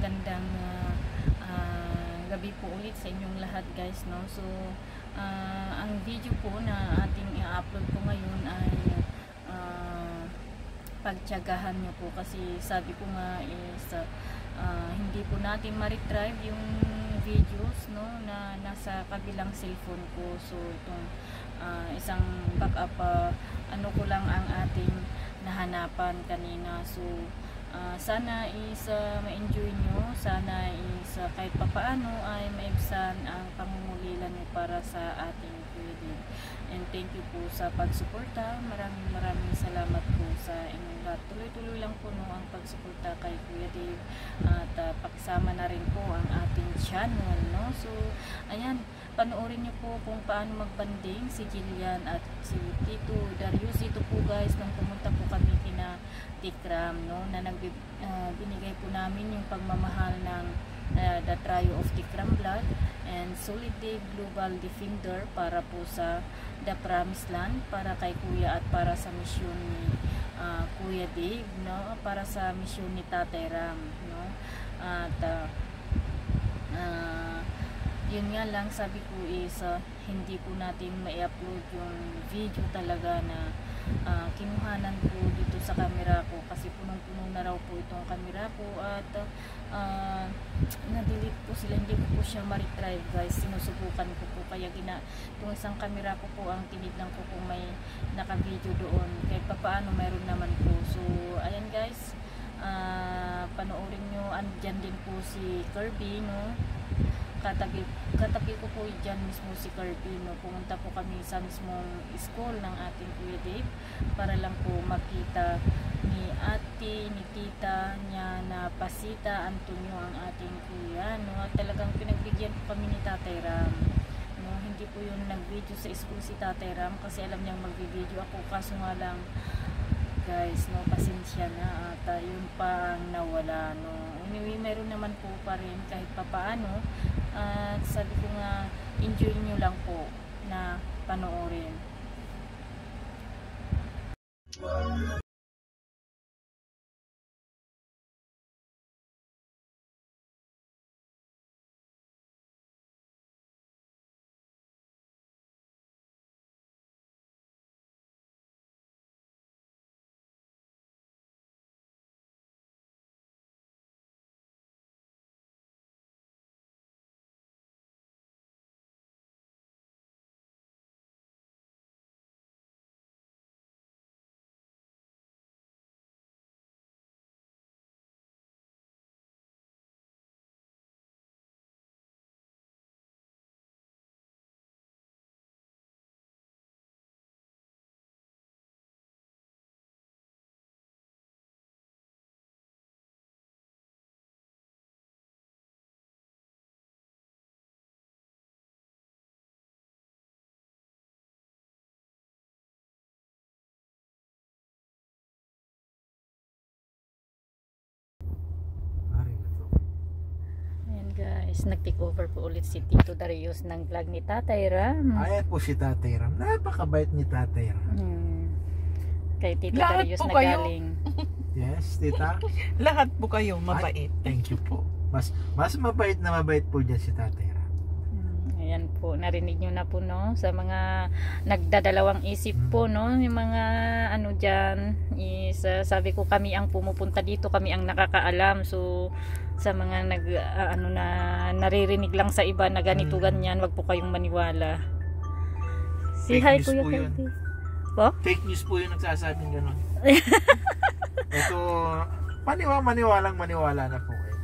magandang gabi po ulit sa inyong lahat guys, no? So ang video po na ating i-upload po ngayon ay pagtiyagahan nyo po, kasi sabi ko nga is hindi po natin ma-retrieve yung videos, no, na nasa kabilang cellphone ko. So itong isang backup ano ko lang ang ating nahanapan kanina. So sana is ma-enjoy nyo, sana is kahit papaano ay maibsan ang pangungulilan nyo para sa ating video. And thank you po sa pagsuporta. Maraming salamat po sa inyong lahat. Tuloy-tuloy lang po, no, ang pagsuporta kay Kuya Dave, at pakisama na rin po ang ating channel, no? So ayan, panoorin niyo po kung paano magbanding si Jillian at si Tito Darius. Ito po guys, nung pumunta po kami kina Tikram, no, na binigay po namin yung pagmamahal ng The Trio of Tikram Blood and Solid Dave Global Defender para po sa The Promised Land, para kay Kuya at para sa misyon ni Kuya Dave, no, para sa misyon ni Tatay Ram, no. At yun nga lang, sabi ko is hindi po natin ma-upload yung video talaga na kinuhanan ko dito sa camera ko, kasi punong-puno na raw po itong camera ko, at na-delete po sila, hindi ko po siya ma-retrieve guys. Sinusubukan ko po, kaya itong isang camera ko po ang tinignan ko kung may naka-video doon, kahit papaano mayroon naman po. So ayan guys, panoorin nyo. Andyan din po si Kirby, no, katabi ko po dyan mismo si Kirby, no. Pumunta po kami sa mismong school ng ating Kuya Dave para lang po makita ni ate, ni tita niya na Pasita Antonio, ang ating kuya, no. At talagang pinagbigyan po kami ni Tatay Ram, no. Hindi po yun nag-video sa school si Tatay Ram, kasi alam niyang mag-video ako, kaso nga lang guys, no, pasensya na, at yun pa nawala, no. Anyway, meron naman po pa rin kahit papaano. At sabi ko nga, enjoy nyo lang po na panoorin. Guys, nag-take over po ulit si Tito Darius ng vlog ni Tatay Ram. Ayan po si Tatay Ram. Napakabait ni Tatay Ram. Kay Tito Lahat Darius po na kayo. galing. Yes, tita. Lahat po kayo mabait. Thank you po. Mas mabait na mabait po dyan si Tatay Ram. Ayan po, narinig nyo na po, no, sa mga nagdadalawang isip po, no, yung mga ano dyan is sabi ko, kami ang pumupunta dito, kami ang nakakaalam. So sa mga ano na naririnig lang sa iba na ganito ganyan, wag po kayong maniwala. Si hi Kuya Kirby. Po? Fake news po yung nagsasabing gano'n. Ito, maniwalang-maniwala na po kayo.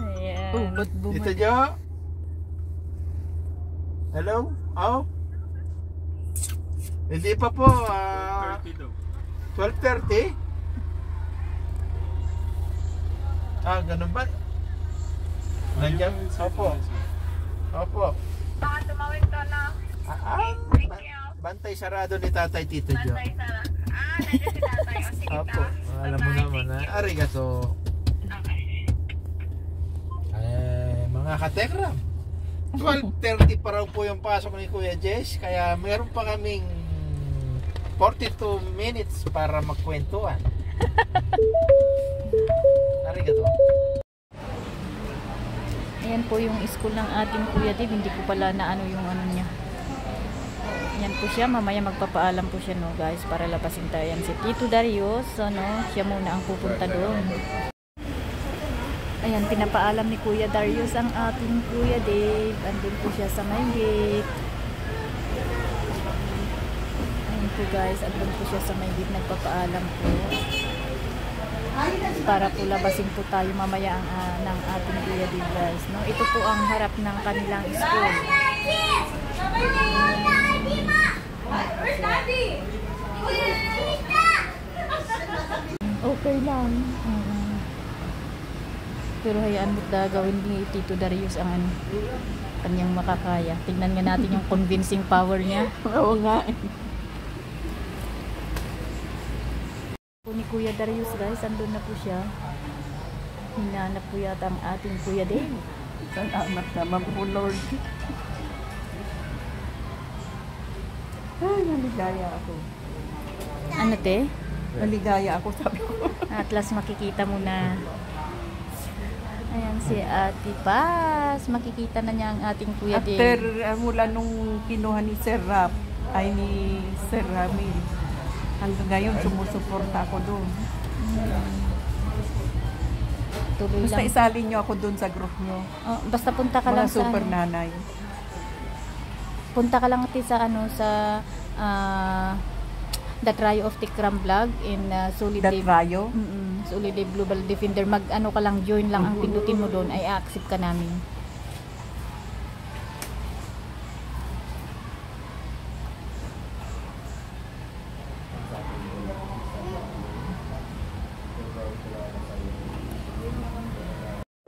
Ayan. Oh, ba't Dito bumalik? Jo? Hello? Oh? Hindi pa po. 12:30? Ganun ba? Nandiyan? Opo. Opo. Baka tumawid ka na. Bantay sarado ni Tatay Tito Jo. Bantay sa... nandiyan si tatay. O sige Opo. ka. Alam mo naman na. Arigato. Okay. Mga katekram. 12:30 pa raw po yung pasok ni Kuya Jess. Kaya meron pa kaming 42 minutes para magkwentuhan. Arigato. po yung school ng ating Kuya Dave. Hindi ko pala na ano yung ano niya. Yan po siya. Mamaya magpapaalam po siya, no, guys, para labasin tayo. Yan si Tito Darius. Ano, siya muna ang pupunta doon. Ayan, pinapaalam ni Kuya Darius ang ating Kuya Dave. Andun po siya sa may gate. Ayan po, guys. Andun po siya sa may gate. Nagpapaalam po. Para po labasin po tayo mamaya ang, ng ating Kuya Dave, guys. No? Ito po ang harap ng kanilang school. Okay lang. Pero hayaan mo gawin ni Tito Darius ang ano, kanyang makakaya. Tingnan nga natin yung convincing power niya. Oo nga. Ni Kuya Darius, guys, andun na po siya. Hinanap po yata ang ating Kuya Dave. Salamat naman po, Lord. Ay, naligaya ako. Ano, te? Naligaya ako, sabi ko. At last makikita mo na. Ayan si Ate Paz. Makikita na niya ang ating Kuya Dave. After, mula nung kinuha ni Sir Rap, ay ni Sir Ramil, hanggang ngayon sumusuporta ako doon. Tuloy Basta lang. isalin nyo ako doon sa group nyo. Oh, basta punta ka lang Mga sa super ano. nanay. Punta ka lang ate sa ano sa The Trio of Tikram vlog in Solid That Dave. Rayo. Solid Dave Global Defender. Mag ano ka lang, join lang ang pindutin mo doon ay accept ka namin.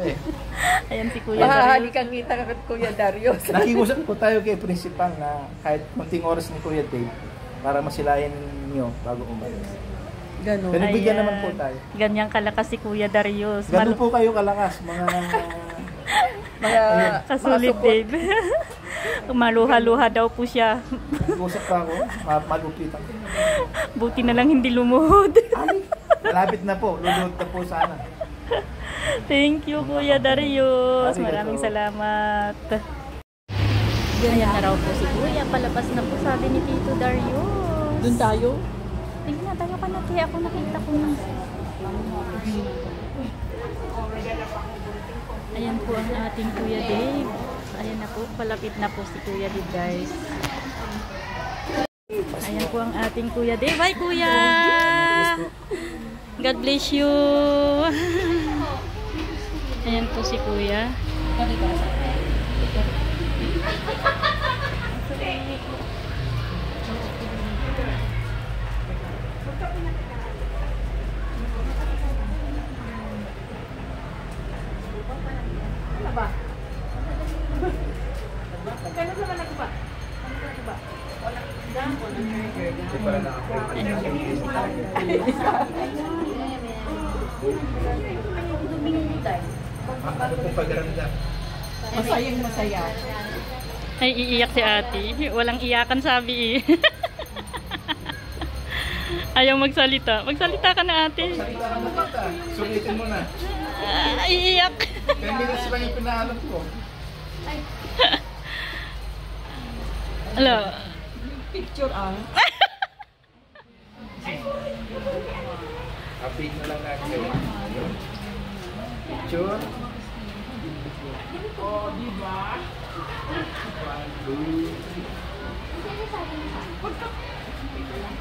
Eh, Ayan si Kuya Darius. Halika kita ka Kuya Darius. nakiusap po tayo kay principal na kahit konting oras ni Kuya Dave para masilayan niyo bago umalis. Ganun. Pero bigyan Ayan. naman po tayo. Ganyang kalakas si Kuya Darius. Ganun po kayo kalakas, mga Mga Kasulit, support. Dave. Maluha-luha daw po siya. nag-usap pa ako, malupitan ko. Buti na lang hindi lumuhod. Malapit na po, lulod na po sana. Thank you, Kuya Darius. Arigato. Maraming salamat. Ayan na raw po si Kuya. Palabas na po, sabi ni Tito Darius. Doon tayo. Tingnan na, tayo ka na. Kaya ako nakita ko na. Ayan po ang ating Kuya Dave. Ayan na po, palapit na po si Kuya Dave, guys. Ayan po ang ating Kuya Dave. Hi, Kuya! God bless you! Ayan po si Kuya. Ano pong pagramdam? Masayang masaya. Ay, iiyak si ate. Walang iyakan, sabi eh. Ayaw magsalita. Magsalita ka na, ate. Salita ka na kita. Sulitin mo na. Iiyak. 10 minutes lang yung pinaalam ko. Hello. Picture Update na lang natin. Picture.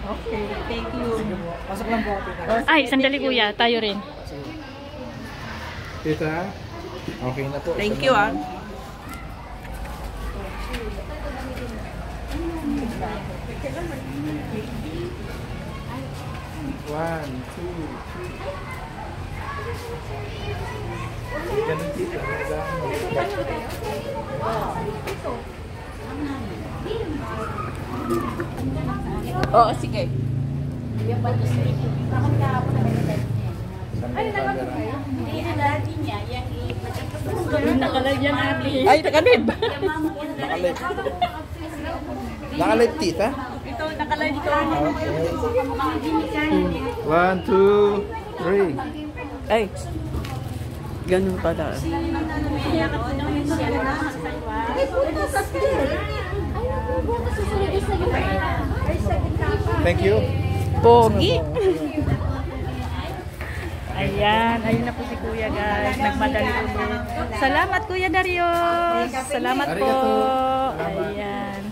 Okay, thank you. Pasok lang po ako. Ay, sandali kuya. Tayo rin. Tita, okay na po. Thank you One, two, three. Ganun tita. Oo, sige. Nakalagyan ate. Ay, nakalib. Nakalive. Nakalive tita? Ito, nakalib ito. Okay. One, two, three. Ay, Ganun pala. Thank you. Pogi. Ayan, ayun na po si Kuya guys. Nagmadali ulit. Salamat Kuya Darius. Salamat po. Arigato. Salamat. Ayan.